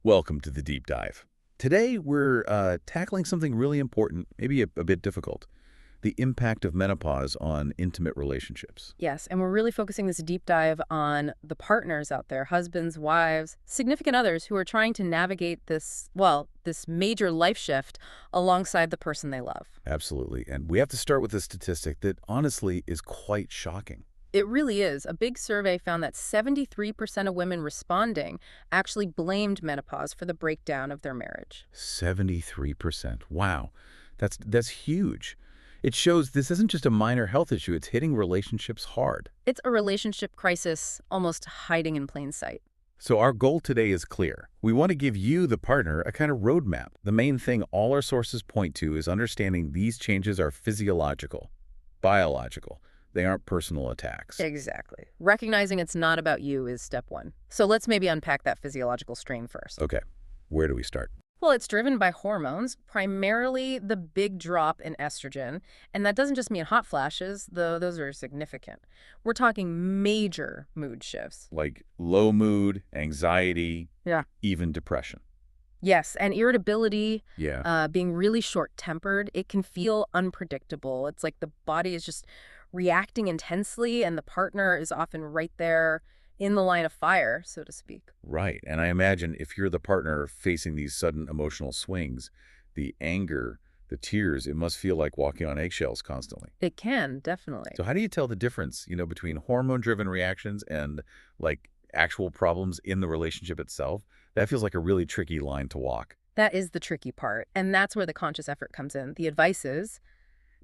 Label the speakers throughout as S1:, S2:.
S1: Welcome to the deep dive. Today, we're tackling something really important, maybe a bit difficult, the impact of menopause on intimate relationships.
S2: Yes, and we're really focusing this deep dive on the partners out there, husbands, wives, significant others who are trying to navigate this major life shift alongside the person they love.
S1: Absolutely. And we have to start with a statistic that honestly is quite shocking.
S2: It really is. A big survey found that 73% of women responding actually blamed menopause for the breakdown of their marriage.
S1: 73%. Wow. That's huge. It shows this isn't just a minor health issue, it's hitting relationships hard.
S2: It's a relationship crisis almost hiding in plain sight.
S1: So our goal today is clear. We want to give you, the partner, a kind of roadmap. The main thing all our sources point to is understanding these changes are physiological, biological. They aren't personal attacks.
S2: Exactly. Recognizing it's not about you is step one. So let's maybe unpack that physiological strain first.
S1: Okay, where do we start?
S2: Well, it's driven by hormones, primarily the big drop in estrogen. And that doesn't just mean hot flashes, though those are significant. We're talking major mood shifts.
S1: Like low mood, anxiety,
S2: Yeah.
S1: even depression.
S2: Yes, and irritability,
S1: Yeah.
S2: being really short-tempered, it can feel unpredictable. It's like the body is just reacting intensely, and the partner is often right there in the line of fire, so to speak.
S1: Right. And I imagine if you're the partner facing these sudden emotional swings, the anger, the tears, it must feel like walking on eggshells constantly.
S2: It can, definitely.
S1: So how do you tell the difference, between hormone-driven reactions and like actual problems in the relationship itself? That feels like a really tricky line to walk.
S2: That is the tricky part, and that's where the conscious effort comes in. The advice is,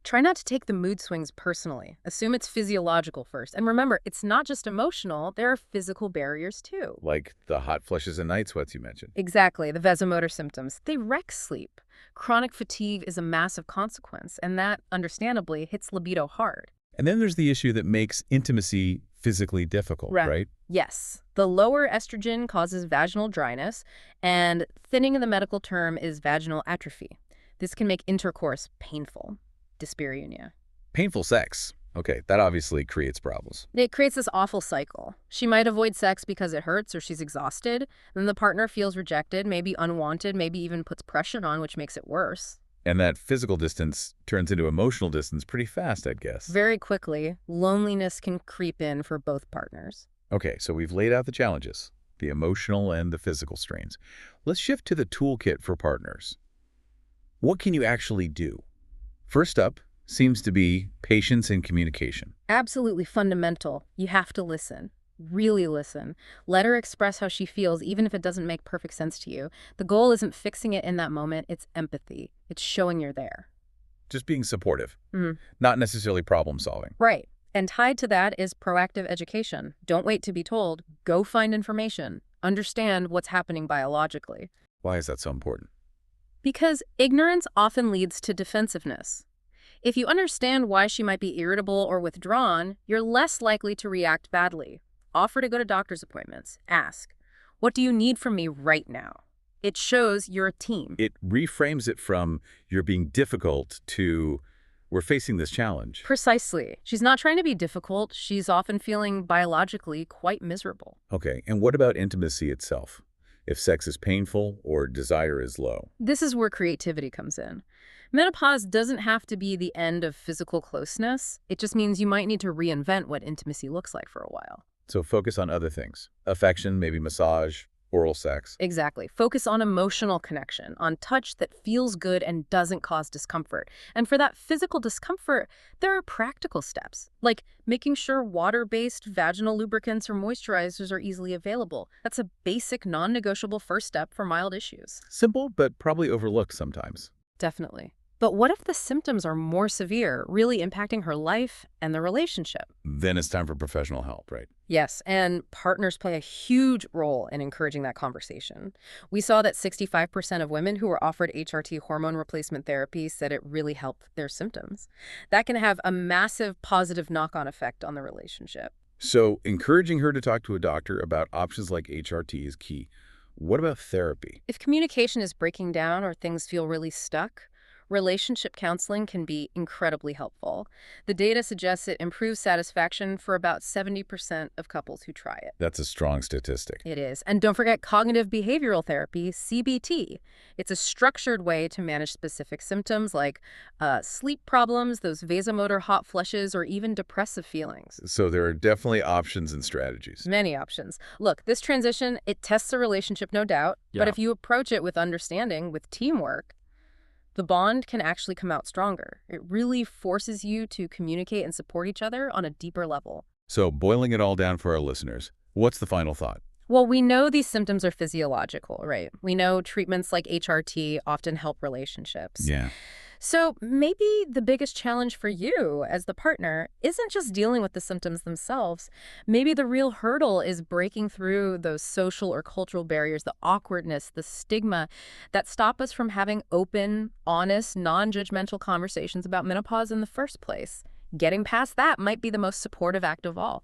S2: try not to take the mood swings personally. Assume it's physiological first. And remember, it's not just emotional, there are physical barriers too.
S1: Like the hot flushes and night sweats you mentioned.
S2: Exactly, the vasomotor symptoms. They wreck sleep. Chronic fatigue is a massive consequence, and that, understandably, hits libido hard.
S1: And then there's the issue that makes intimacy physically difficult, right?
S2: Yes. The lower estrogen causes vaginal dryness, and thinning in the medical term is vaginal atrophy. This can make intercourse painful. Dyspareunia.
S1: Painful sex. Okay, that obviously creates problems.
S2: It creates this awful cycle. She might avoid sex because it hurts or she's exhausted. Then the partner feels rejected, maybe unwanted, maybe even puts pressure on, which makes it worse.
S1: And that physical distance turns into emotional distance pretty fast, I'd guess.
S2: Very quickly, loneliness can creep in for both partners.
S1: Okay, so we've laid out the challenges, the emotional and the physical strains. Let's shift to the toolkit for partners. What can you actually do? First up seems to be patience and communication.
S2: Absolutely fundamental. You have to listen. Really listen. Let her express how she feels, even if it doesn't make perfect sense to you. The goal isn't fixing it in that moment, it's empathy. It's showing you're there.
S1: Just being supportive, not necessarily problem solving.
S2: Right. And tied to that is proactive education. Don't wait to be told. Go find information. Understand what's happening biologically.
S1: Why is that so important?
S2: Because ignorance often leads to defensiveness. If you understand why she might be irritable or withdrawn, you're less likely to react badly. Offer to go to doctor's appointments. Ask, what do you need from me right now? It shows you're a team.
S1: It reframes it from you're being difficult to we're facing this challenge.
S2: Precisely. She's not trying to be difficult. She's often feeling biologically quite miserable.
S1: Okay, and what about intimacy itself? If sex is painful or desire is low?
S2: This is where creativity comes in. Menopause doesn't have to be the end of physical closeness. It just means you might need to reinvent what intimacy looks like for a while.
S1: So focus on other things. Affection, maybe massage, oral sex.
S2: Exactly. Focus on emotional connection, on touch that feels good and doesn't cause discomfort. And for that physical discomfort, there are practical steps, like making sure water-based vaginal lubricants or moisturizers are easily available. That's a basic, non-negotiable first step for mild issues.
S1: Simple, but probably overlooked sometimes.
S2: Definitely. But what if the symptoms are more severe, really impacting her life and the relationship?
S1: Then it's time for professional help, right?
S2: Yes, and partners play a huge role in encouraging that conversation. We saw that 65% of women who were offered HRT hormone replacement therapy said it really helped their symptoms. That can have a massive positive knock-on effect on the relationship.
S1: So encouraging her to talk to a doctor about options like HRT is key. What about therapy?
S2: If communication is breaking down or things feel really stuck, Relationship counseling can be incredibly helpful. The data suggests it improves satisfaction for about 70% of couples who try it.
S1: That's a strong statistic.
S2: It is. And don't forget cognitive behavioral therapy, CBT. It's a structured way to manage specific symptoms like sleep problems, those vasomotor hot flushes, or even depressive feelings.
S1: So there are definitely options and strategies.
S2: Many options. Look, this transition, it tests a relationship, no doubt, but
S1: Yeah.
S2: if you approach it with understanding, with teamwork, the bond can actually come out stronger. It really forces you to communicate and support each other on a deeper level.
S1: So boiling it all down for our listeners, what's the final thought?
S2: Well, we know these symptoms are physiological, right? We know treatments like HRT often help relationships.
S1: Yeah.
S2: So maybe the biggest challenge for you as the partner isn't just dealing with the symptoms themselves. Maybe the real hurdle is breaking through those social or cultural barriers, the awkwardness, the stigma that stop us from having open, honest, non-judgmental conversations about menopause in the first place. Getting past that might be the most supportive act of all.